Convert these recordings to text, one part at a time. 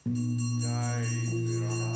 Jai Shri Ram Jai Shri Ram Jai Shri Ram Jai Shri Ram Jai Shri Ram Jai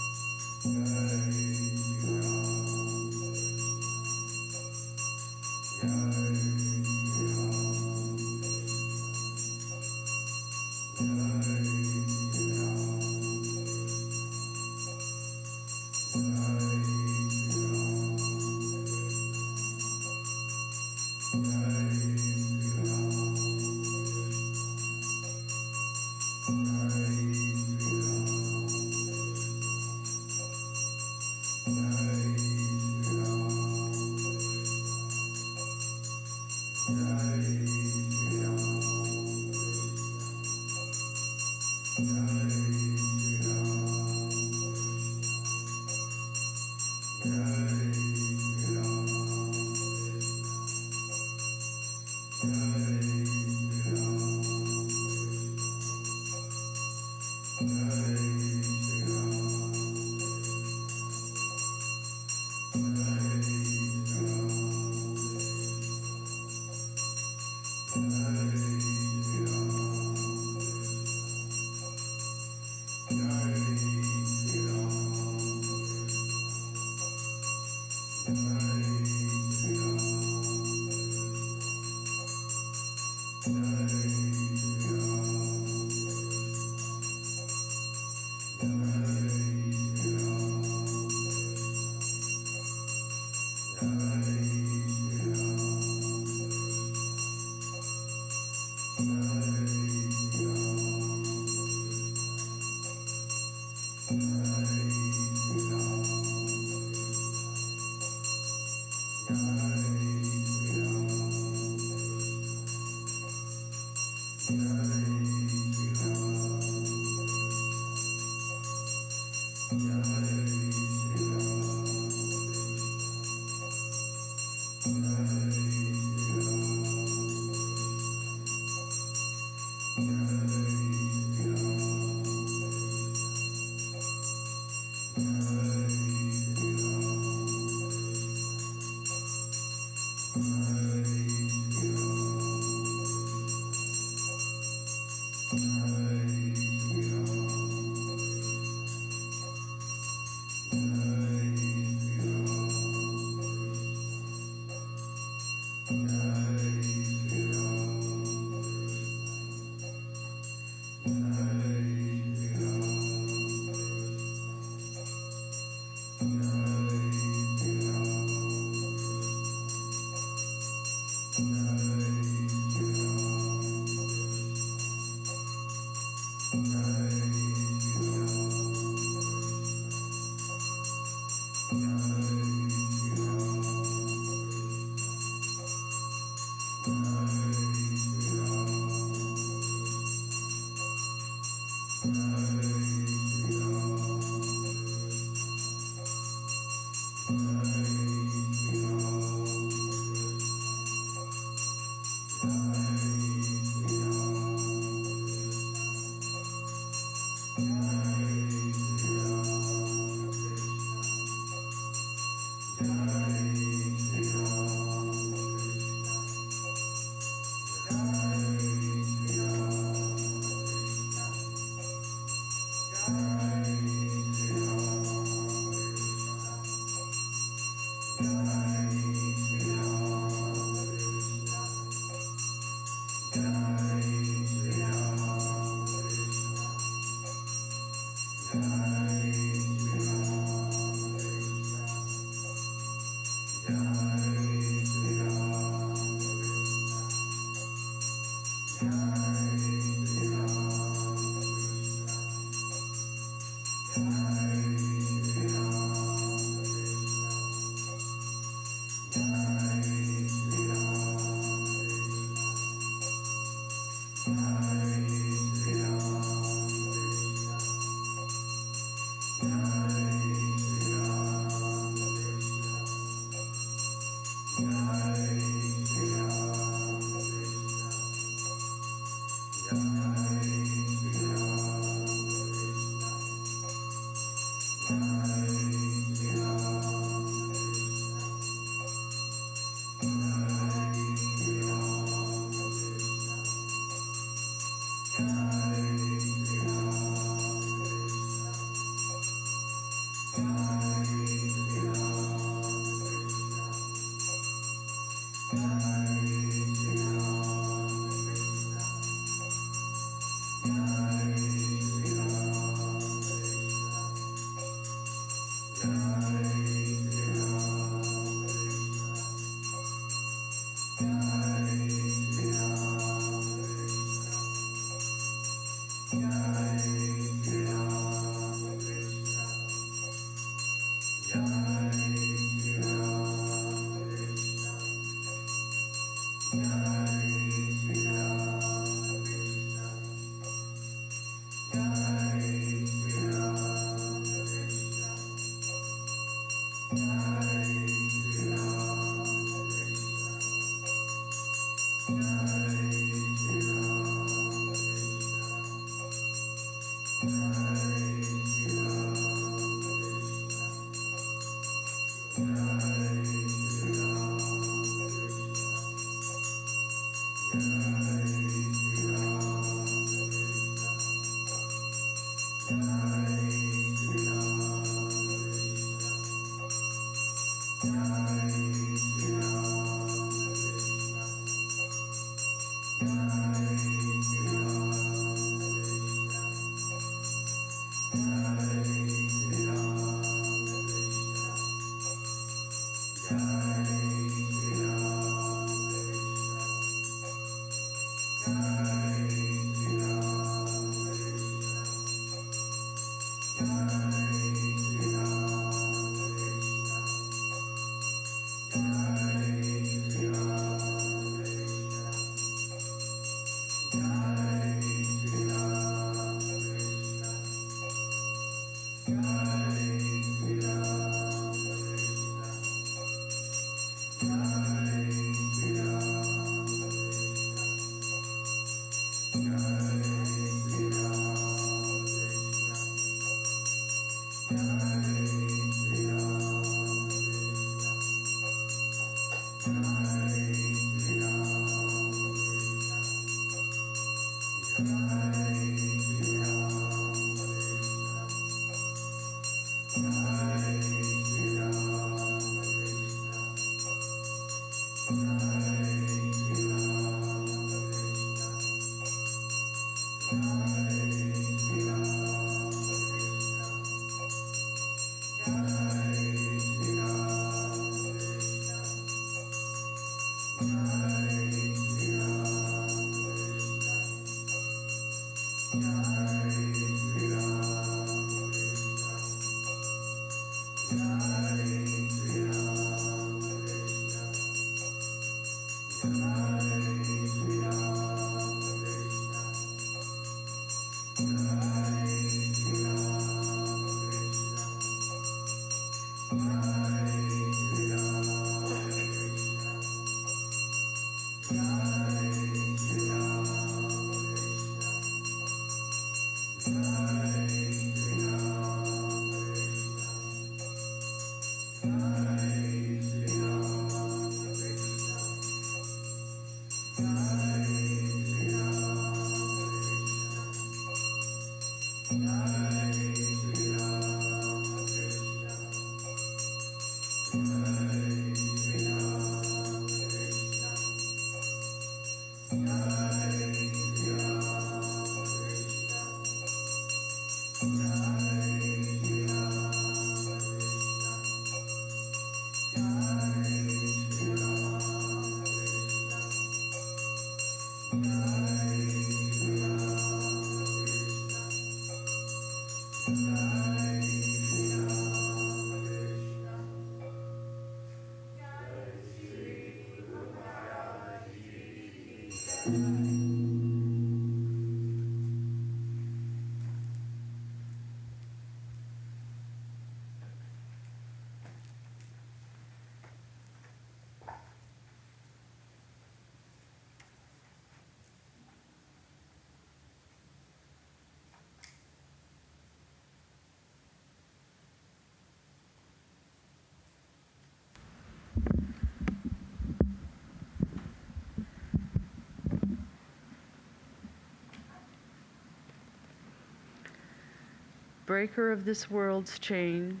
breaker of this world's chain,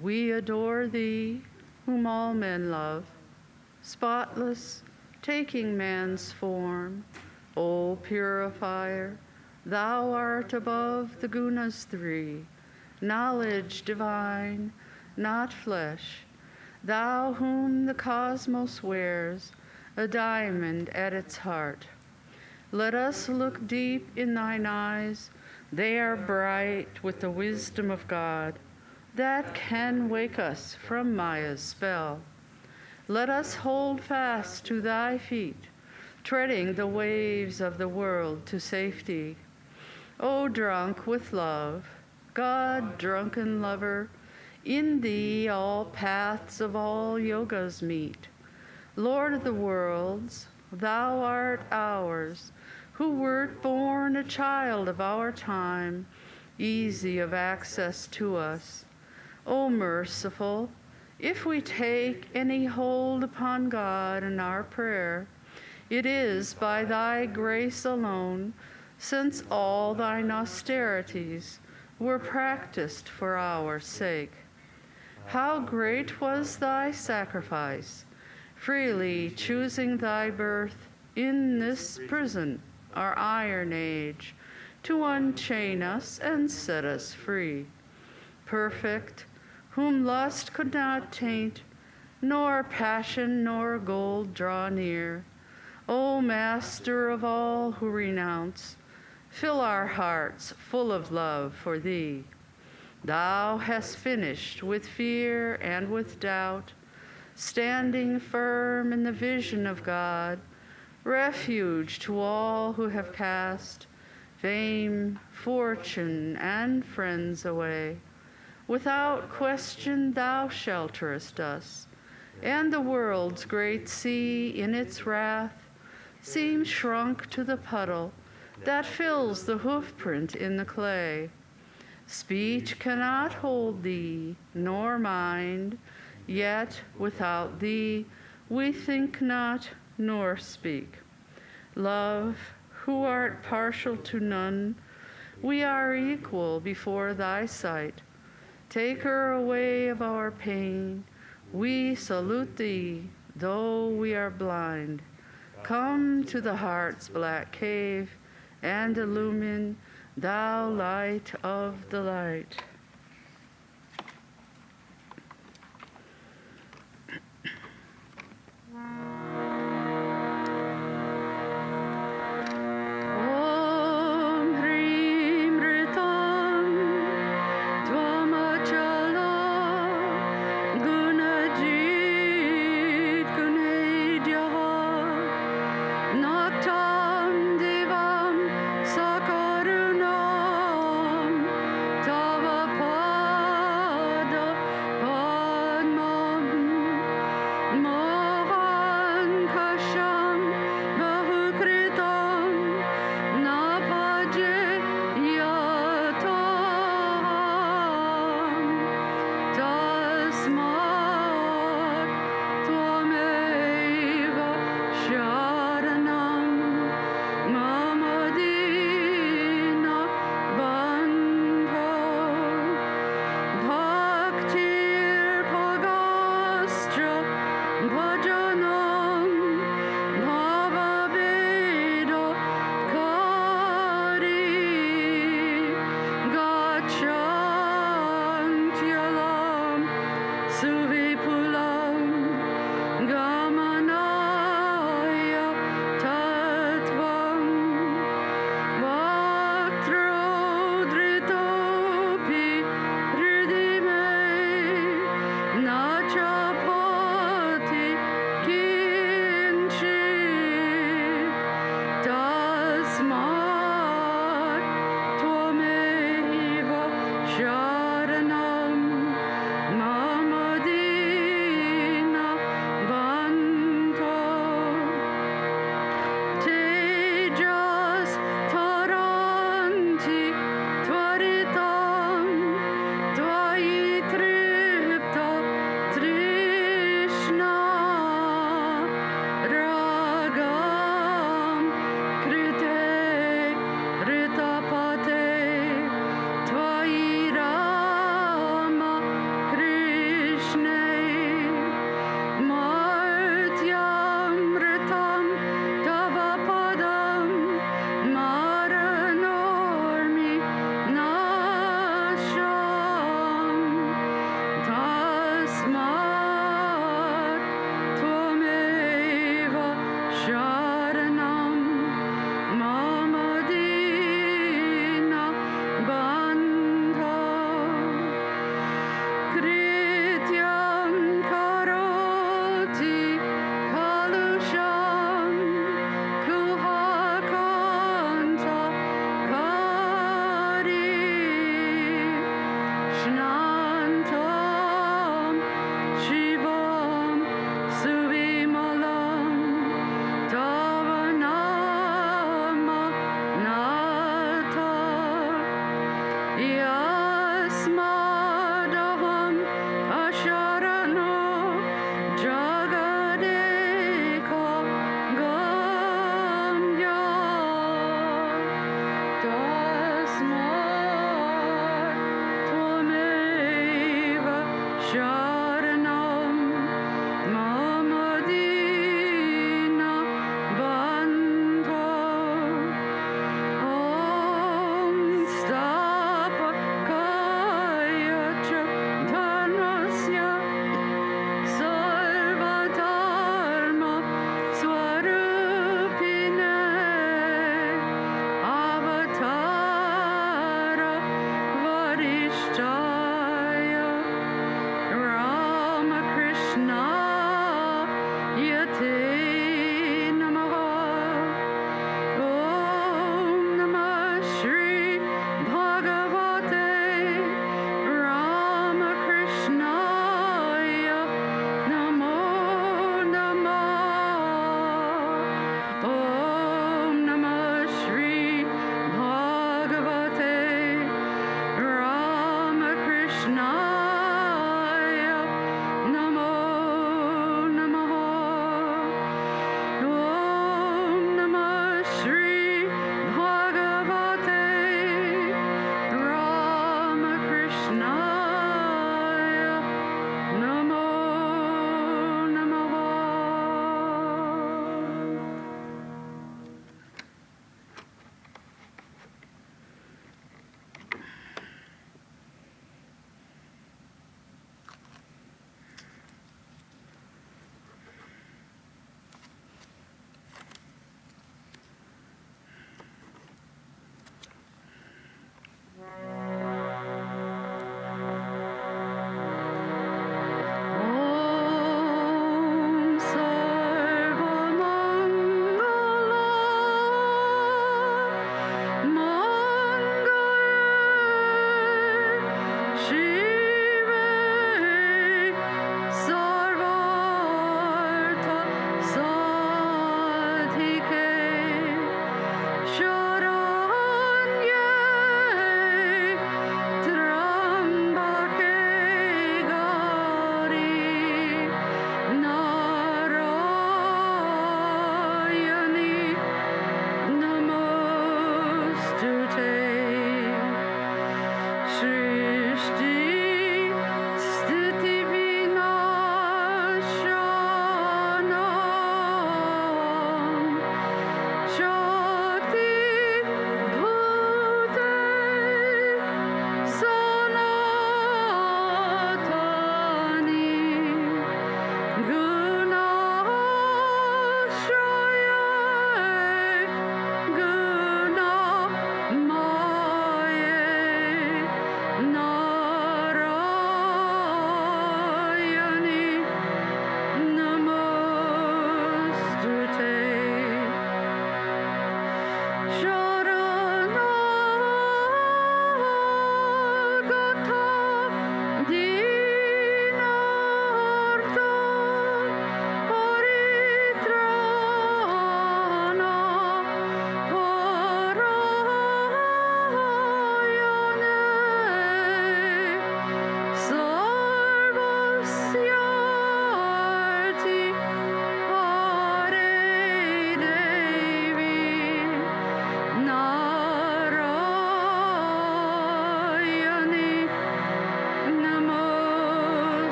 we adore thee, whom all men love, spotless, taking man's form. O purifier, thou art above the gunas three, knowledge divine, not flesh, thou whom the cosmos wears, a diamond at its heart. Let us look deep in thine eyes, they are bright with the wisdom of God, that can wake us from Maya's spell. Let us hold fast to thy feet, treading the waves of the world to safety. O drunk with love, God drunken lover, in thee all paths of all yogas meet. Lord of the worlds, thou art ours, who wert born a child of our time, easy of access to us. O merciful, if we take any hold upon God in our prayer, it is by thy grace alone, since all thine austerities were practiced for our sake. How great was thy sacrifice, freely choosing thy birth in this prison, our iron age, to unchain us and set us free. Perfect, whom lust could not taint, nor passion nor gold draw near. O Master of all who renounce, fill our hearts full of love for thee. Thou hast finished with fear and with doubt, standing firm in the vision of God, refuge to all who have cast fame, fortune, and friends away. Without question thou shelterest us, and the world's great sea in its wrath seems shrunk to the puddle that fills the hoofprint in the clay. Speech cannot hold thee, nor mind, yet without thee we think not nor speak. Love, who art partial to none, we are equal before thy sight. Taker away of our pain, we salute thee, though we are blind. Come to the heart's black cave and illumine, thou light of the light.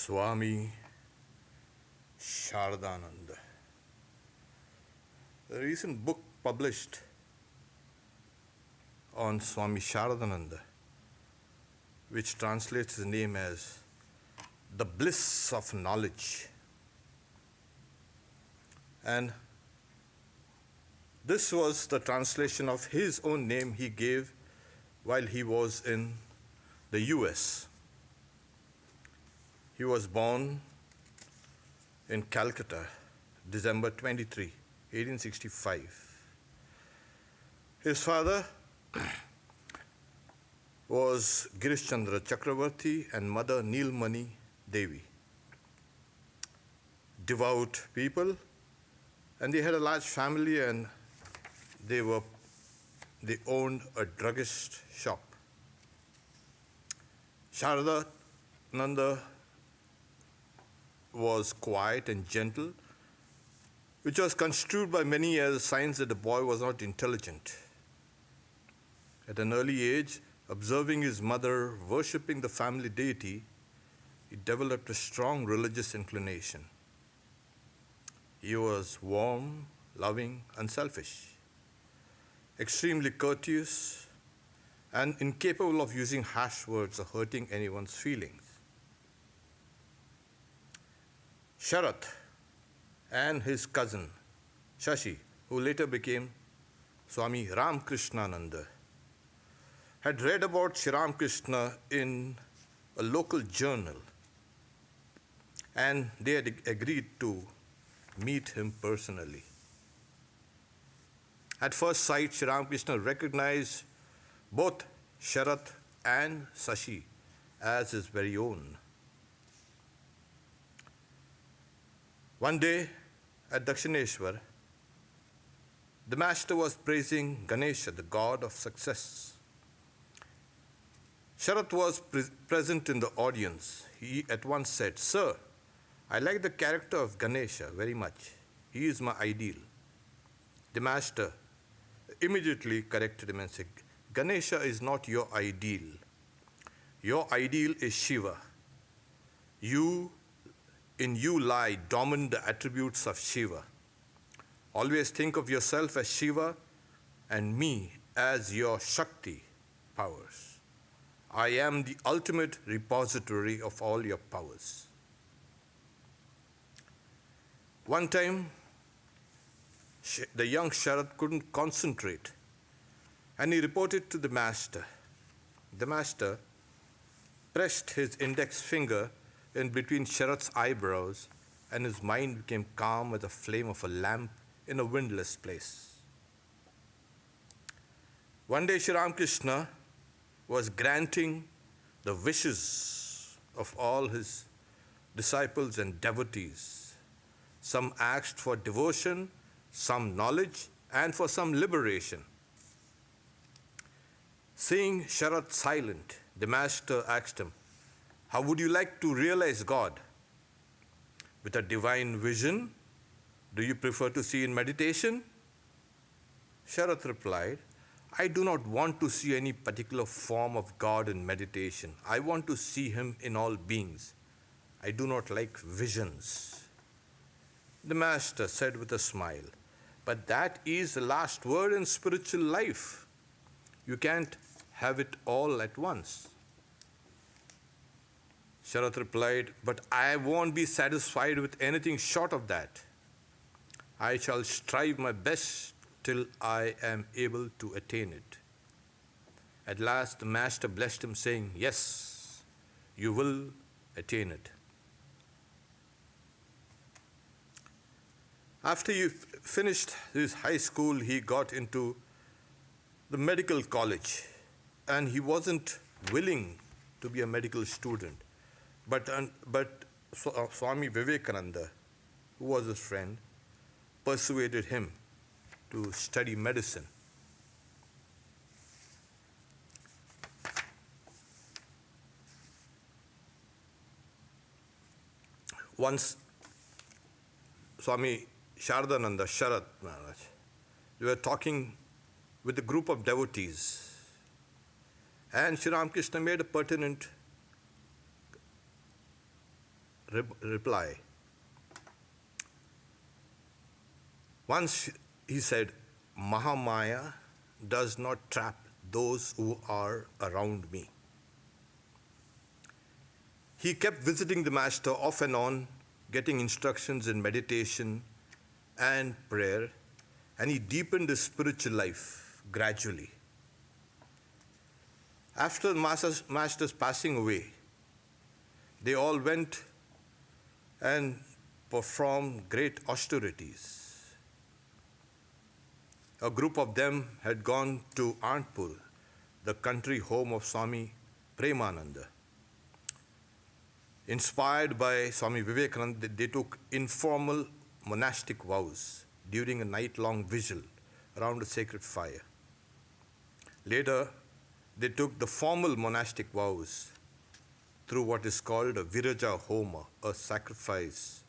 Swami Sharadananda. A recent book published on Swami Sharadananda, which translates his name as The Bliss of Knowledge. And this was the translation of his own name he gave while he was in the US. He was born in Calcutta, December 23, 1865. His father was Girish Chandra Chakravarti and mother Neelmani Devi. Devout people, and they had a large family, and they owned a druggist shop. Sharadananda was quiet and gentle, which was construed by many as a sign that the boy was not intelligent. At an early age, observing his mother worshipping the family deity, he developed a strong religious inclination. He was warm, loving, unselfish, extremely courteous, and incapable of using harsh words or hurting anyone's feelings. Sharat and his cousin Shashi, who later became Swami Ramkrishnananda, had read about Sri Ramakrishna in a local journal, and they had agreed to meet him personally. At first sight, Sri Ramakrishna recognized both Sharat and Shashi as his very own. One day at Dakshineshwar, the master was praising Ganesha, the god of success. Sharat was present in the audience. He at once said, "Sir, I like the character of Ganesha very much. He is my ideal." The master immediately corrected him and said, "Ganesha is not your ideal. Your ideal is Shiva. In you lie dominant attributes of Shiva. Always think of yourself as Shiva and me as your Shakti powers. I am the ultimate repository of all your powers." One time, the young Sharat couldn't concentrate, and he reported to the master. The master pressed his index finger in between Sharat's eyebrows, and his mind became calm as the flame of a lamp in a windless place. One day, Sri Ramakrishna was granting the wishes of all his disciples and devotees. Some asked for devotion, some knowledge, and for some liberation. Seeing Sharat silent, the master asked him, "How would you like to realize God? With a divine vision? Do you prefer to see in meditation?" Sharat replied, "I do not want to see any particular form of God in meditation. I want to see Him in all beings. I do not like visions." The master said with a smile, "But that is the last word in spiritual life. You can't have it all at once." Sharat replied, "But I won't be satisfied with anything short of that. I shall strive my best till I am able to attain it." At last, the master blessed him, saying, "Yes, you will attain it." After he finished his high school, he got into the medical college, and he wasn't willing to be a medical student. But Swami Vivekananda, who was his friend, persuaded him to study medicine. Once Swami Sharadananda, Sharat Maharaj, they were talking with a group of devotees, and Sri Ramakrishna made a pertinent reply. Once he said, Mahamaya does not trap those who are around me. He kept visiting the Master off and on, getting instructions in meditation and prayer, and he deepened his spiritual life gradually. After the Master's passing away, they all went and performed great austerities. A group of them had gone to Anandpur, the country home of Swami Premananda. Inspired by Swami Vivekananda, they took informal monastic vows during a night-long vigil around a sacred fire. Later, they took the formal monastic vows through what is called a Viraja Homa, a sacrifice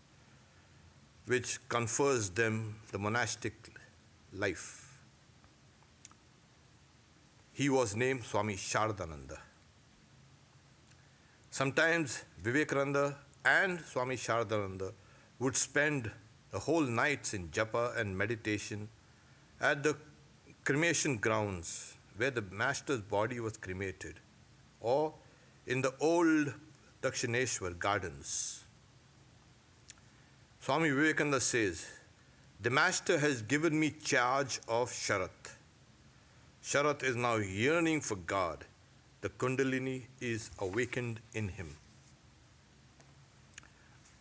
which confers them the monastic life. He was named Swami Shardananda. Sometimes Vivekananda and Swami Shardananda would spend the whole nights in japa and meditation at the cremation grounds where the Master's body was cremated, or in the old Dakshineshwar gardens. Swami Vivekananda says, the Master has given me charge of Sharat. Sharat is now yearning for God. The Kundalini is awakened in him.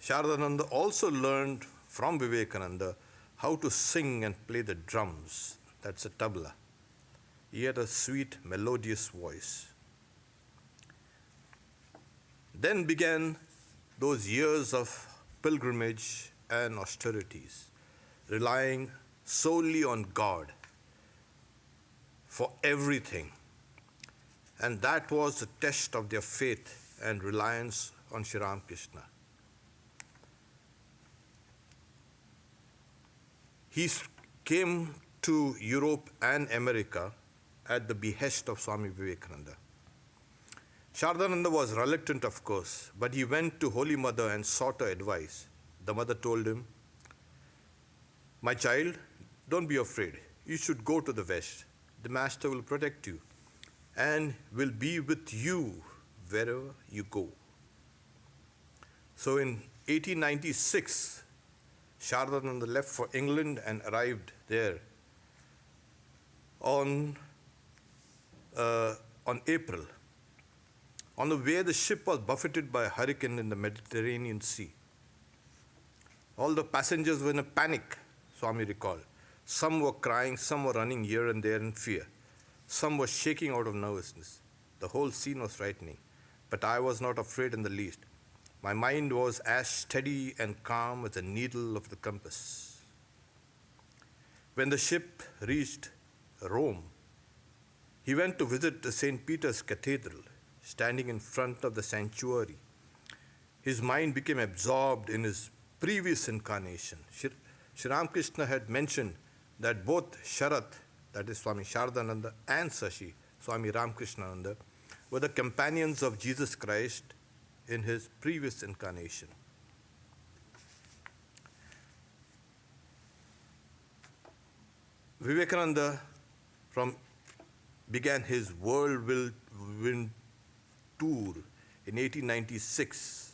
Shardananda also learned from Vivekananda how to sing and play the drums. That's a tabla. He had a sweet, melodious voice. Then began those years of pilgrimage and austerities, relying solely on God for everything. And that was the test of their faith and reliance on Sri Ramakrishna. He came to Europe and America at the behest of Swami Vivekananda. Shardananda was reluctant, of course, but he went to Holy Mother and sought her advice. The mother told him, my child, don't be afraid. You should go to the West. The Master will protect you and will be with you wherever you go. So in 1896, Shardananda left for England and arrived there on April. On the way, the ship was buffeted by a hurricane in the Mediterranean Sea. All the passengers were in a panic, Swami recalled. Some were crying, some were running here and there in fear. Some were shaking out of nervousness. The whole scene was frightening, but I was not afraid in the least. My mind was as steady and calm as the needle of the compass. When the ship reached Rome, he went to visit the St. Peter's Cathedral, standing in front of the sanctuary. His mind became absorbed in his previous incarnation. Sri Ramakrishna had mentioned that both Sharat, that is Swami Shardananda, and Sashi, Swami Ramakrishnananda, were the companions of Jesus Christ in his previous incarnation. Vivekananda began his whirlwind tour in 1896.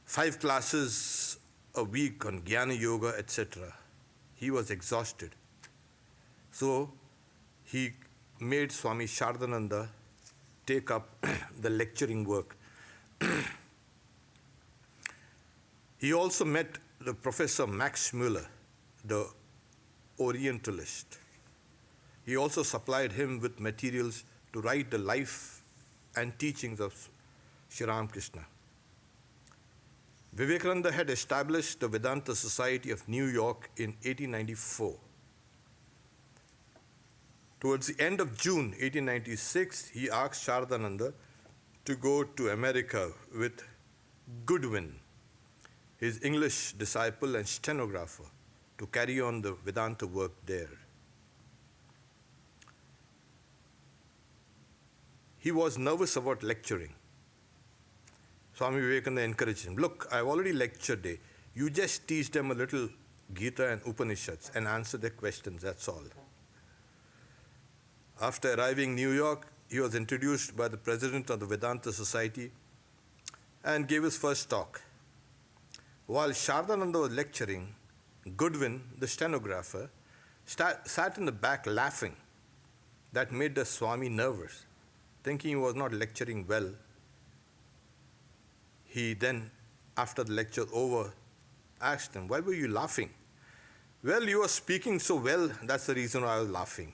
5 classes a week on Jnana Yoga, etc. He was exhausted. So he made Swami Shardananda take up the lecturing work. He also met the Professor Max Müller, the Orientalist. He also supplied him with materials to write the life and teachings of Sri Ramakrishna. Vivekananda had established the Vedanta Society of New York in 1894. Towards the end of June 1896, he asked Shardananda to go to America with Goodwin, his English disciple and stenographer, to carry on the Vedanta work there. He was nervous about lecturing. Swami Vivekananda encouraged him, look, I've already lectured it. You just teach them a little Gita and Upanishads and answer their questions, that's all. After arriving in New York, he was introduced by the president of the Vedanta Society and gave his first talk. While Shardananda was lecturing, Goodwin, the stenographer, sat in the back laughing. That made the Swami nervous, thinking he was not lecturing well. He then, after the lecture over, asked him, why were you laughing? Well, you were speaking so well, that's the reason why I was laughing.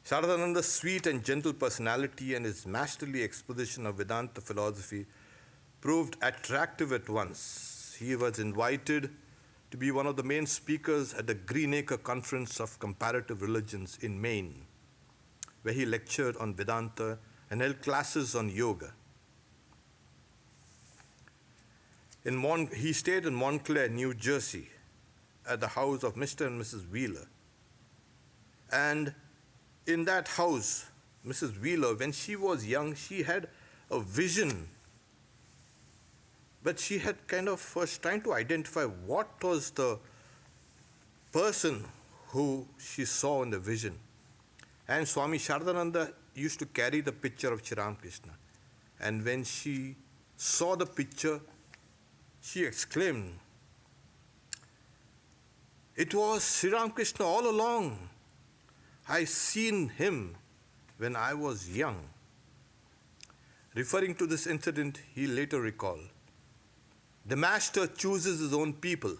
Sharadananda's sweet and gentle personality and his masterly exposition of Vedanta philosophy proved attractive at once. He was invited to be one of the main speakers at the Greenacre Conference of Comparative Religions in Maine, where he lectured on Vedanta and held classes on yoga. He stayed in Montclair, New Jersey, at the house of Mr. and Mrs. Wheeler. And in that house, Mrs. Wheeler, when she was young, she had a vision. But she had was trying to identify what was the person who she saw in the vision. And Swami Sharadananda used to carry the picture of Sri Ramakrishna. And when she saw the picture, she exclaimed, it was Sri Ramakrishna all along. I seen him when I was young. Referring to this incident, he later recalled, the master chooses his own people.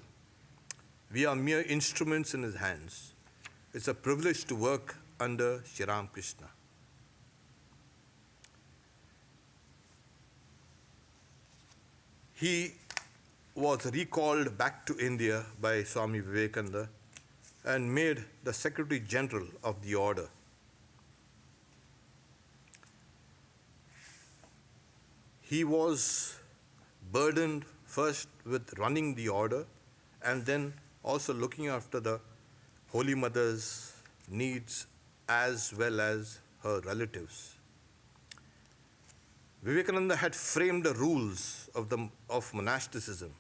We are mere instruments in his hands. It's a privilege to work under Sri Ramakrishna. He was recalled back to India by Swami Vivekananda and made the Secretary General of the order. He was burdened first with running the order and then also looking after the Holy Mother's needs as well as her relatives. Vivekananda had framed the rules of monasticism,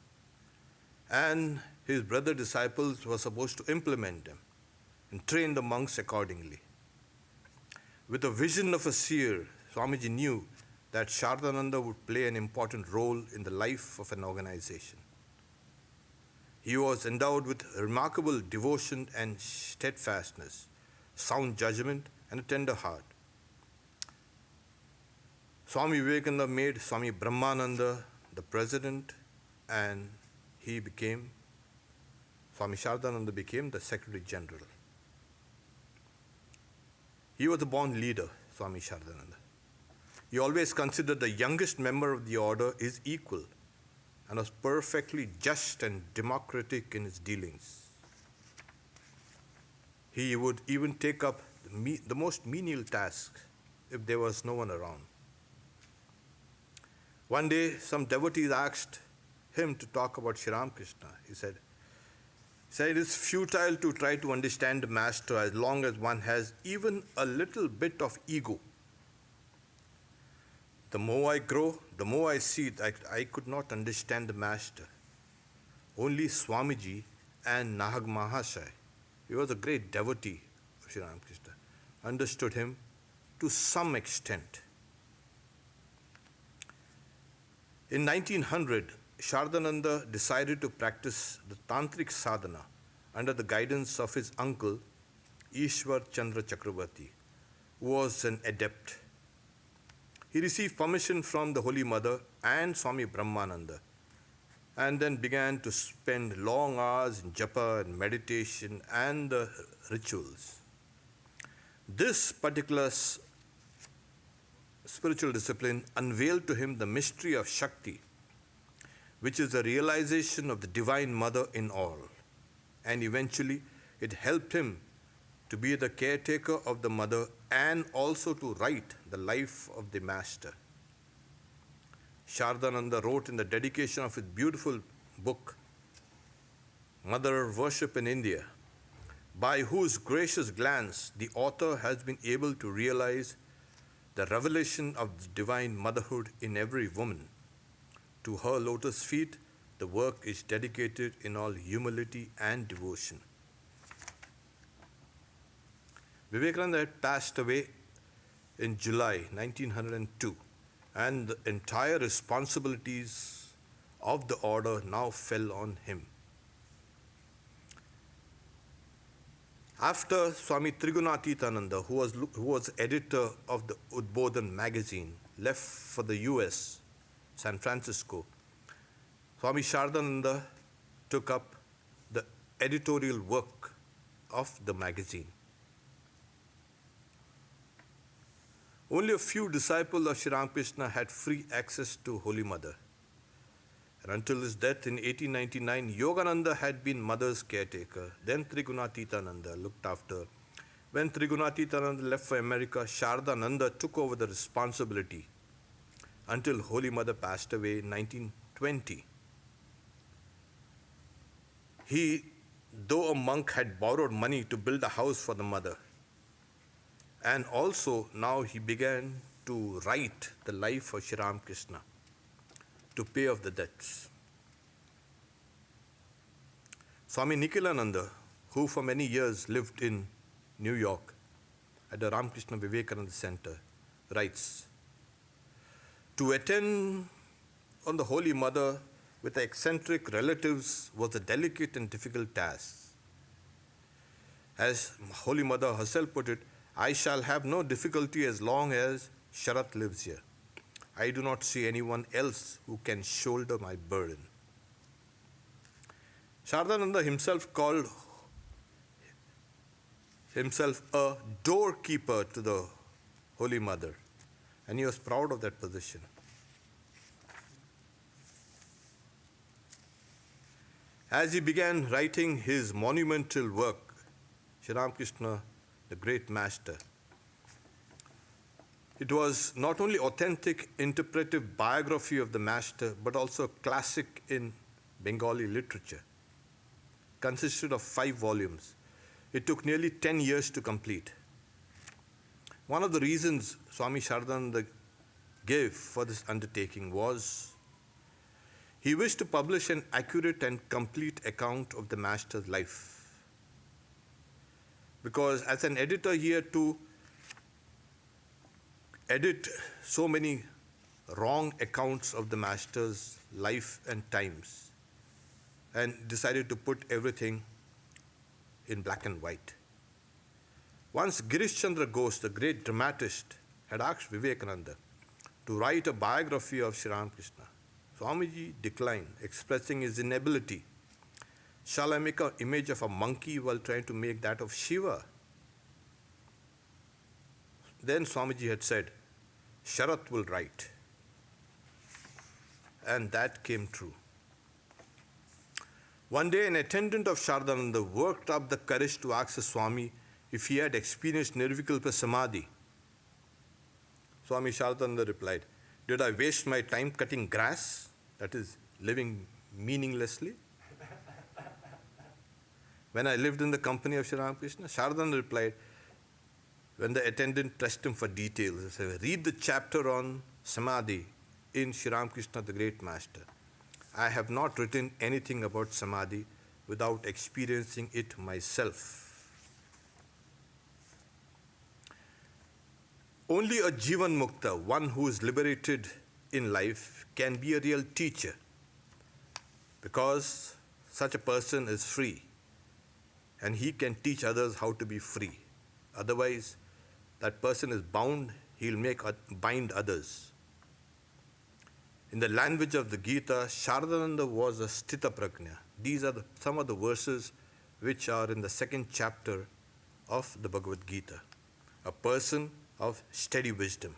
and his brother disciples were supposed to implement them and train the monks accordingly. With the vision of a seer, Swamiji knew that Sharadananda would play an important role in the life of an organization. He was endowed with remarkable devotion and steadfastness, sound judgment, and a tender heart. Swami Vivekananda made Swami Brahmananda the president, and Swami Sharadananda became the Secretary General. He was a born leader, Swami Sharadananda. He always considered the youngest member of the order his equal and was perfectly just and democratic in his dealings. He would even take up the most menial tasks if there was no one around. One day, some devotees asked him to talk about Sri Ramakrishna. He said, it is futile to try to understand the master as long as one has even a little bit of ego. The more I grow, the more I see that I could not understand the master. Only Swamiji and Nahag Mahashaya, he was a great devotee of Sri Ramakrishna, understood him to some extent. In 1900, Sharadananda decided to practice the Tantric sadhana under the guidance of his uncle, Ishwar Chandra Chakrabarti, who was an adept. He received permission from the Holy Mother and Swami Brahmananda, and then began to spend long hours in japa and meditation and the rituals. This particular spiritual discipline unveiled to him the mystery of Shakti, which is the realization of the Divine Mother in all. And eventually, it helped him to be the caretaker of the Mother and also to write the life of the Master. Sharadananda wrote in the dedication of his beautiful book, Mother Worship in India, by whose gracious glance the author has been able to realize the revelation of divine motherhood in every woman. To her lotus feet, the work is dedicated in all humility and devotion. Vivekananda had passed away in July 1902, and the entire responsibilities of the order now fell on him. After Swami Trigunatitananda, who was editor of the Udbodhan magazine, left for the US, San Francisco, Swami Shardananda took up the editorial work of the magazine. Only a few disciples of Sri Ramakrishna had free access to Holy Mother. And until his death in 1899, Yogananda had been Mother's caretaker. Then Trigunatitananda looked after. When Trigunatitananda left for America, Shardananda took over the responsibility until Holy Mother passed away in 1920. He, though a monk, had borrowed money to build a house for the mother. And also now he began to write the life of Sri Ramakrishna to pay off the debts. Swami Nikhilananda, who for many years lived in New York at the Ramakrishna Vivekananda Center, writes, "To attend on the Holy Mother with eccentric relatives was a delicate and difficult task. As Holy Mother herself put it, I shall have no difficulty as long as Sharat lives here. I do not see anyone else who can shoulder my burden." Shardananda himself called himself a doorkeeper to the Holy Mother, and he was proud of that position. As he began writing his monumental work, Sri Ramakrishna, the great master, it was not only authentic interpretive biography of the master, but also a classic in Bengali literature. Consisted of 5 volumes. It took nearly 10 years to complete. One of the reasons Swami Shardananda gave for this undertaking was he wished to publish an accurate and complete account of the master's life. Because as an editor, he had to edit so many wrong accounts of the master's life and times, and decided to put everything in black and white. Once Girish Chandra Ghosh, the great dramatist, had asked Vivekananda to write a biography of Sri Ramakrishna. Swamiji declined, expressing his inability. "Shall I make an image of a monkey while trying to make that of Shiva?" Then Swamiji had said, "Sharat will write." And that came true. One day, an attendant of Shardananda worked up the courage to ask the Swami if he had experienced Nirvikalpa Samadhi. Swami Shardananda replied, "Did I waste my time cutting grass, that is, living meaninglessly, when I lived in the company of Sri Ramakrishna?" Shardananda replied, when the attendant pressed him for details, he said, "Read the chapter on Samadhi in Sri Ramakrishna, the great master. I have not written anything about Samadhi without experiencing it myself." Only a Jivan Mukta, one who is liberated in life, can be a real teacher, because such a person is free and he can teach others how to be free. Otherwise, that person is bound, he'll bind others. In the language of the Gita, Shardananda was a Sthita Prajna. These are some of the verses which are in the 2nd chapter of the Bhagavad Gita. A person of steady wisdom.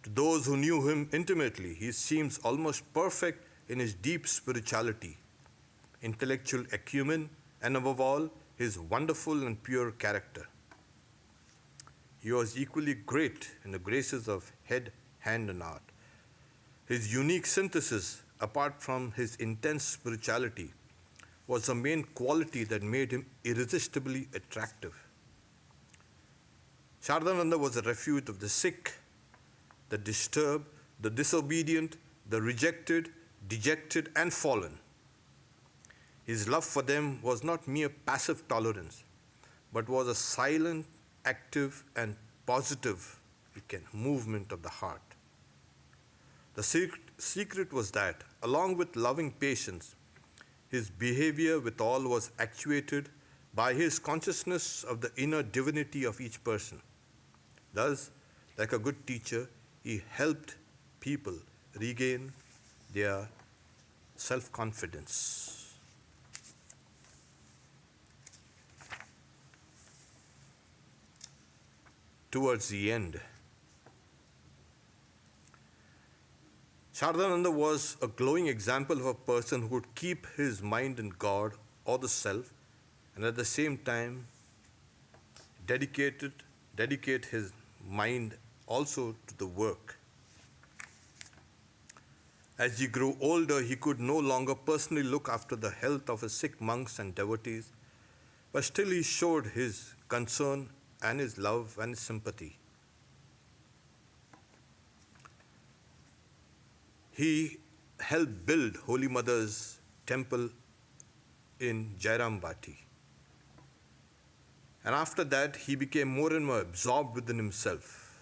To those who knew him intimately, he seems almost perfect in his deep spirituality, intellectual acumen, and above all, his wonderful and pure character. He was equally great in the graces of head, hand, and art. His unique synthesis, apart from his intense spirituality, was the main quality that made him irresistibly attractive. Shardananda was a refuge of the sick, the disturbed, the disobedient, the rejected, dejected, and fallen. His love for them was not mere passive tolerance, but was a silent, active, and positive movement of the heart. The secret was that, along with loving patience, his behavior with all was actuated by his consciousness of the inner divinity of each person. Thus, like a good teacher, he helped people regain their self-confidence. Towards the end, Shardananda was a glowing example of a person who would keep his mind in God or the self, and at the same time dedicate his mind also to the work. As he grew older, he could no longer personally look after the health of his sick monks and devotees, but still he showed his concern and his love and his sympathy. He helped build Holy Mother's temple in Jairambati. And after that, he became more and more absorbed within himself.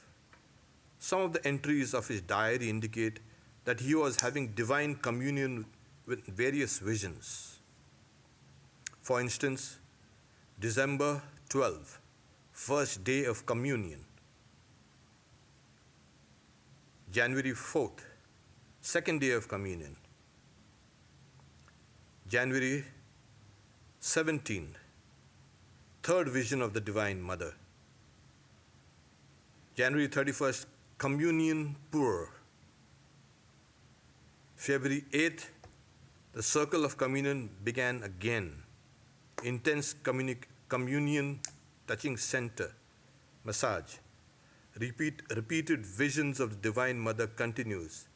Some of the entries of his diary indicate that he was having divine communion with various visions. For instance, December 12, first day of communion. January 4th, second day of communion. January 17th, third vision of the Divine Mother. January 31st, communion pour. February 8th, the circle of communion began again. Intense communion touching center, massage. Repeated visions of the Divine Mother continues,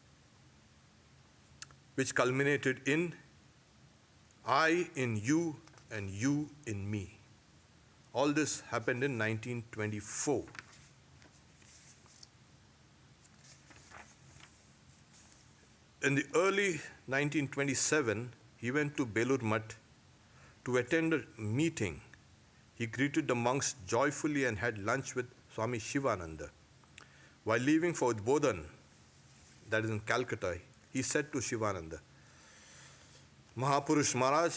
which culminated in I in you and you in me. All this happened in 1924. In the early 1927, he went to Belur Math to attend a meeting. He greeted the monks joyfully and had lunch with Swami Shivananda. While leaving for Udbodhan, that is in Calcutta, he said to Shivananda, Mahapurush Maharaj,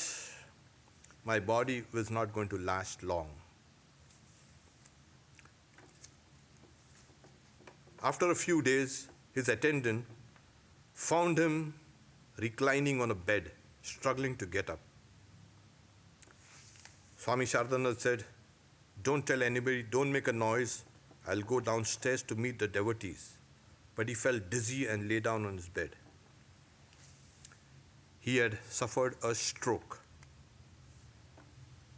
my body was not going to last long. After a few days, his attendant found him reclining on a bed, struggling to get up. Swami Shardananda said, don't tell anybody, don't make a noise, I'll go downstairs to meet the devotees. But he felt dizzy and lay down on his bed. He had suffered a stroke.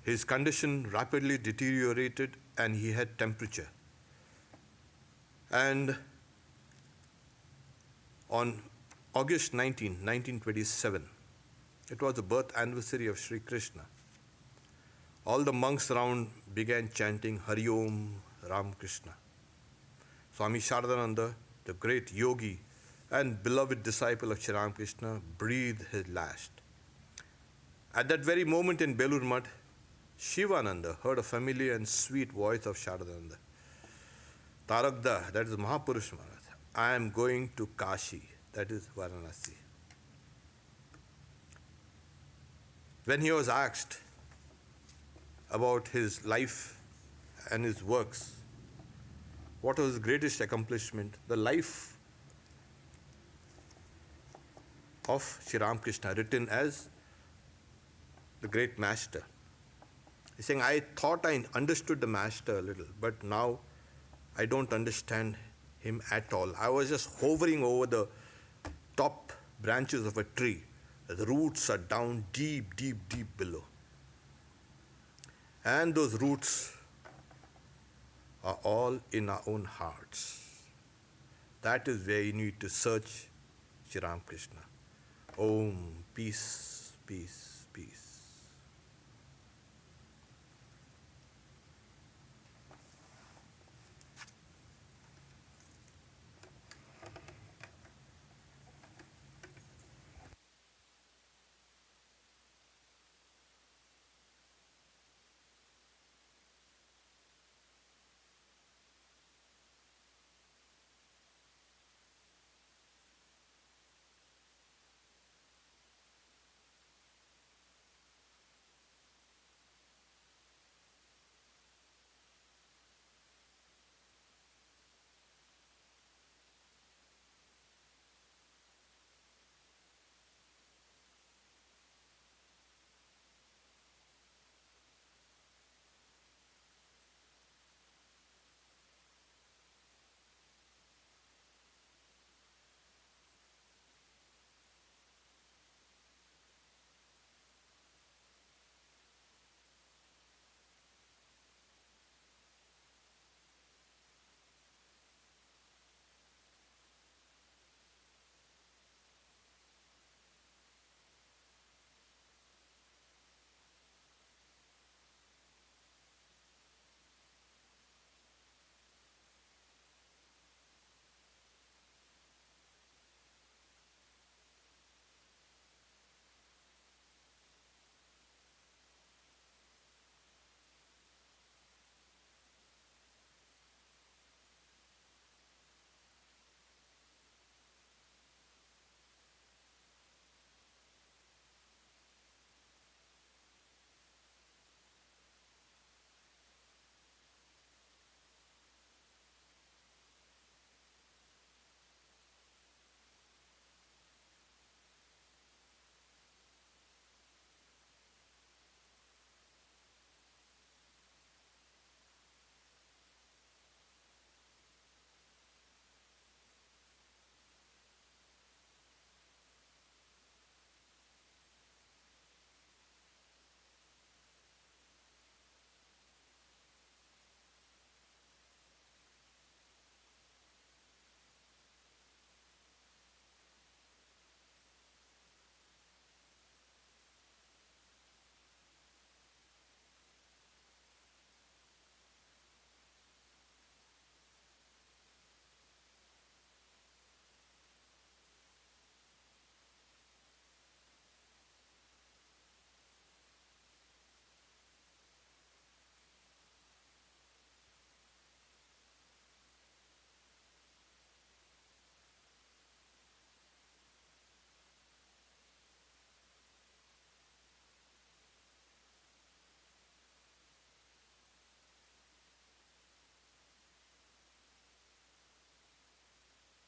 His condition rapidly deteriorated and he had temperature. And on August 19, 1927, it was the birth anniversary of Sri Krishna. All the monks around began chanting Hari Om Ram Krishna. Swami Shardananda, the great yogi and beloved disciple of Sri Ramakrishna, breathed his last. At that very moment in Belur Math, Shivananda heard a familiar and sweet voice of Shardananda. Tarakda, that is Mahapurush Maharaj, I am going to Kashi, that is Varanasi. When he was asked about his life and his works, what was his greatest accomplishment? The life of Sri Ramakrishna, written as the great master. He's saying, I thought I understood the master a little, but now I don't understand him at all. I was just hovering over the top branches of a tree. The roots are down deep, deep, deep below. And those roots are all in our own hearts. That is where you need to search Sri Ramakrishna. Om, peace, peace, peace.